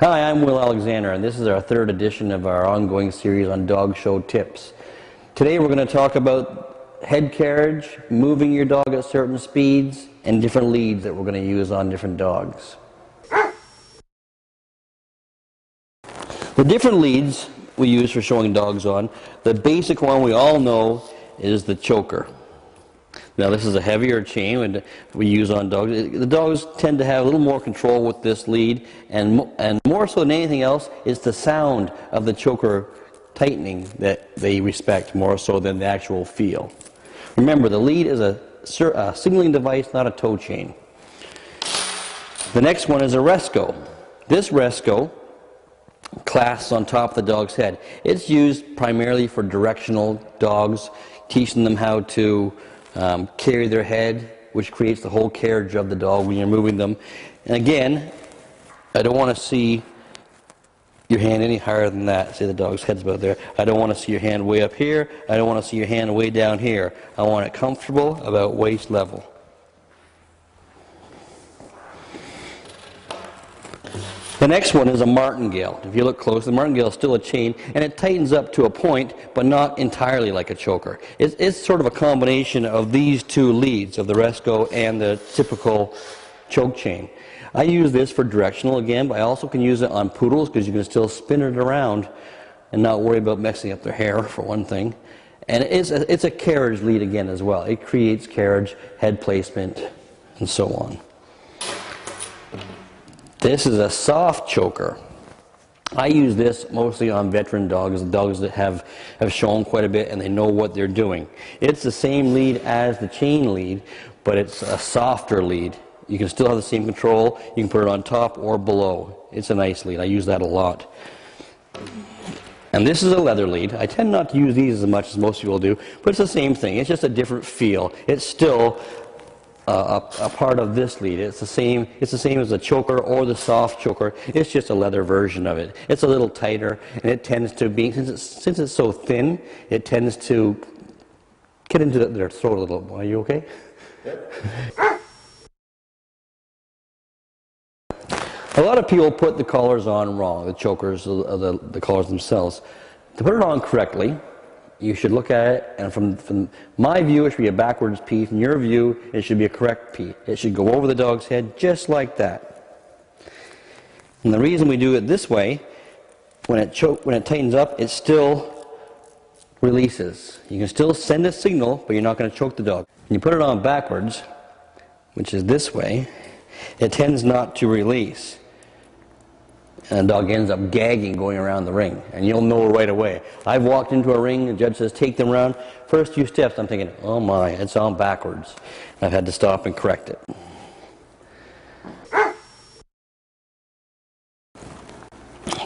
Hi, I'm Will Alexander, and this is our third edition of our ongoing series on dog show tips. Today we're going to talk about head carriage, moving your dog at certain speeds, and different leads that we're going to use on different dogs. The different leads we use for showing dogs on, the basic one we all know is the choker. Now this is a heavier chain we use on dogs. The dogs tend to have a little more control with this lead, and more so than anything else, it's the sound of the choker tightening that they respect more so than the actual feel. Remember, the lead is a signaling device, not a tow chain. The next one is a Resco. This Resco clasps on top of the dog's head. It's used primarily for directional dogs, teaching them how to carry their head, which creates the whole carriage of the dog when you're moving them. And again, I don't want to see your hand any higher than that. Say the dog's head's about there. I don't want to see your hand way up here. I don't want to see your hand way down here. I want it comfortable about waist level. The next one is a martingale. If you look close, the martingale is still a chain, and it tightens up to a point, but not entirely like a choker. It's sort of a combination of these two leads, of the Resco and the typical choke chain. I use this for directional again, but I also can use it on poodles because you can still spin it around and not worry about messing up their hair, for one thing. And it's a carriage lead again as well. It creates carriage, head placement, and so on. This is a soft choker. I use this mostly on veteran dogs that have shown quite a bit and they know what they're doing. It's the same lead as the chain lead, but it's a softer lead. You can still have the same control. You can put it on top or below. It's a nice lead. I use that a lot. And this is a leather lead. I tend not to use these as much as most people do, but it's the same thing. It's just a different feel. It's still a part of this lead. It's the same as the choker or the soft choker. It's just a leather version of it. It's a little tighter, and it tends to be, since it's so thin, it tends to get into their throat a little. Are you okay? Yep. A lot of people put the collars on wrong, the chokers, the collars themselves. To put it on correctly, you should look at it, and from my view, it should be a backwards P. From your view, it should be a correct P. It should go over the dog's head just like that. And the reason we do it this way, when it tightens up, it still releases. You can still send a signal, but you're not going to choke the dog. When you put it on backwards, which is this way, it tends not to release. And the dog ends up gagging going around the ring, and you'll know right away. I've walked into a ring, the judge says, take them around. First few steps, I'm thinking, oh my, it's on backwards. I've had to stop and correct it.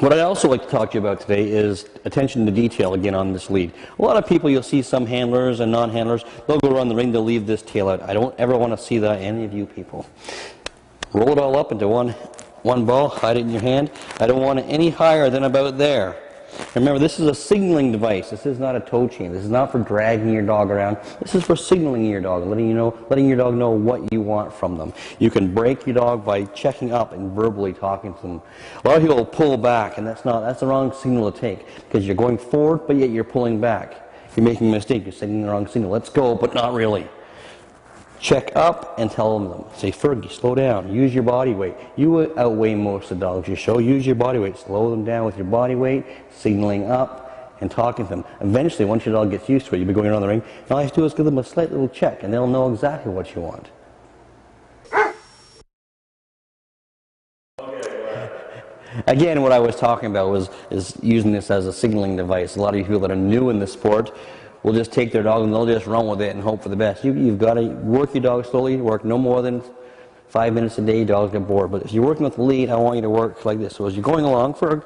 What I'd also like to talk to you about today is attention to detail again on this lead. A lot of people, you'll see some handlers and non-handlers, they'll go around the ring, they'll leave this tail out. I don't ever want to see that, any of you people. Roll it all up into one ball, hide it in your hand. I don't want it any higher than about there. Remember, this is a signaling device. This is not a tow chain. This is not for dragging your dog around. This is for signaling your dog, letting your dog know what you want from them. You can break your dog by checking up and verbally talking to them. A lot of people will pull back, and that's the wrong signal to take, because you're going forward, but yet you're pulling back. You're making a mistake. You're sending the wrong signal. Let's go, but not really. Check up and tell them. Say, Fergie, slow down. Use your body weight. You outweigh most of the dogs you show. Use your body weight. Slow them down with your body weight, signaling up, and talking to them. Eventually, once your dog gets used to it, you'll be going around the ring. And all you have to do is give them a slight little check, and they'll know exactly what you want. Again, what I was talking about is using this as a signaling device. A lot of you people that are new in the sport will just take their dog and they'll just run with it and hope for the best. You've got to work your dog slowly, work no more than 5 minutes a day, dogs get bored. But if you're working with the lead, I want you to work like this. So as you're going along, I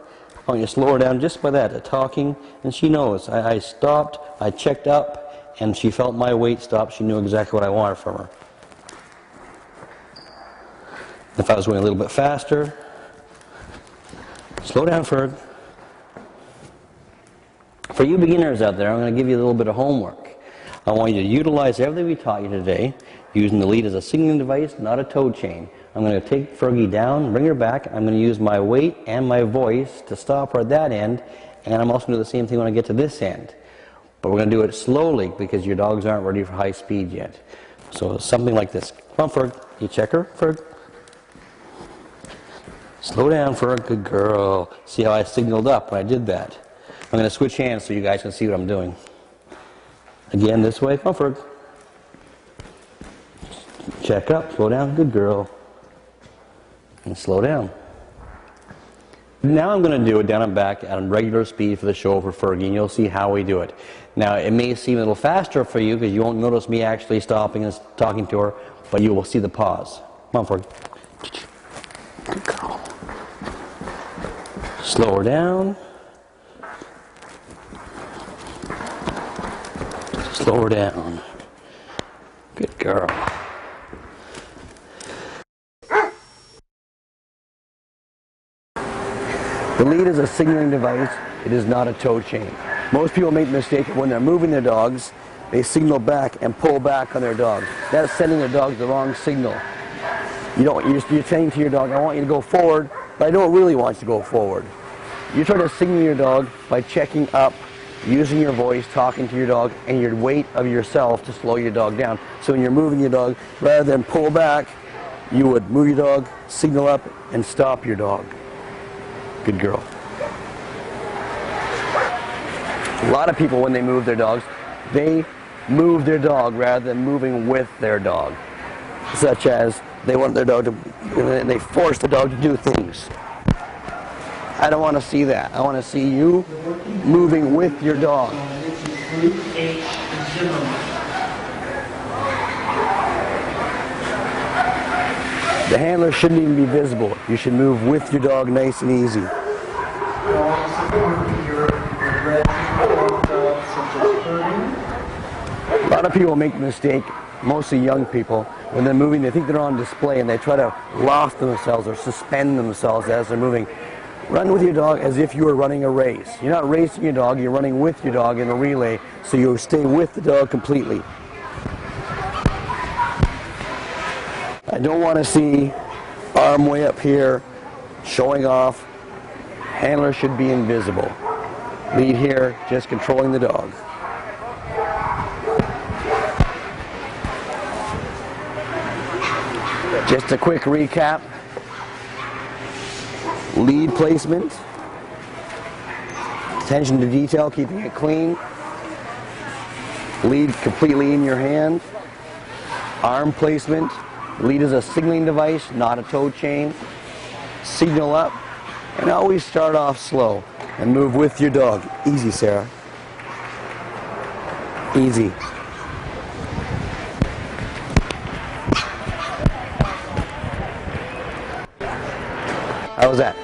want you to slow her down just by that, talking, and she knows. I stopped, I checked up, and she felt my weight stop. She knew exactly what I wanted from her. If I was going a little bit faster, slow down, Ferg. For you beginners out there, I'm going to give you a little bit of homework. I want you to utilize everything we taught you today, using the lead as a signaling device, not a tow chain. I'm going to take Fergie down, bring her back. I'm going to use my weight and my voice to stop her at that end, and I'm also going to do the same thing when I get to this end. But we're going to do it slowly because your dogs aren't ready for high speed yet. So something like this. Come on, Ferg. You check her, Ferg. Slow down, Ferg. Good girl. See how I signaled up when I did that? I'm going to switch hands so you guys can see what I'm doing. Again, this way. Come on, Ferg. Check up. Slow down. Good girl. And slow down. Now I'm going to do it down and back at a regular speed for the show for Fergie, and you'll see how we do it. Now, it may seem a little faster for you because you won't notice me actually stopping and talking to her, but you will see the pause. Come on, Fergie. Good girl. Slow her down. Slow her down. Good girl. The lead is a signaling device. It is not a tow chain. Most people make the mistake of when they're moving their dogs, they signal back and pull back on their dog. That's sending their dog the wrong signal. You're saying to your dog, I want you to go forward, but I don't really want you to go forward. You try to signal your dog by checking up, using your voice, talking to your dog, and your weight of yourself to slow your dog down. So when you're moving your dog, rather than pull back, you would move your dog, signal up, and stop your dog. Good girl. A lot of people, when they move their dogs, they move their dog rather than moving with their dog. Such as they want their dog to, and they force the dog to do things. I don't want to see that. I want to see you moving with your dog. The handler shouldn't even be visible. You should move with your dog nice and easy. A lot of people make the mistake, mostly young people, when they're moving, they think they're on display and they try to loft themselves or suspend themselves as they're moving. Run with your dog as if you were running a race. You're not racing your dog, you're running with your dog in a relay, so you stay with the dog completely. I don't want to see arm way up here, showing off. Handler should be invisible. Lead here, just controlling the dog. Just a quick recap. Lead placement. Attention to detail, keeping it clean. Lead completely in your hand. Arm placement. Lead is a signaling device, not a tow chain. Signal up, and always start off slow and move with your dog. Easy, Sarah. Easy. How was that?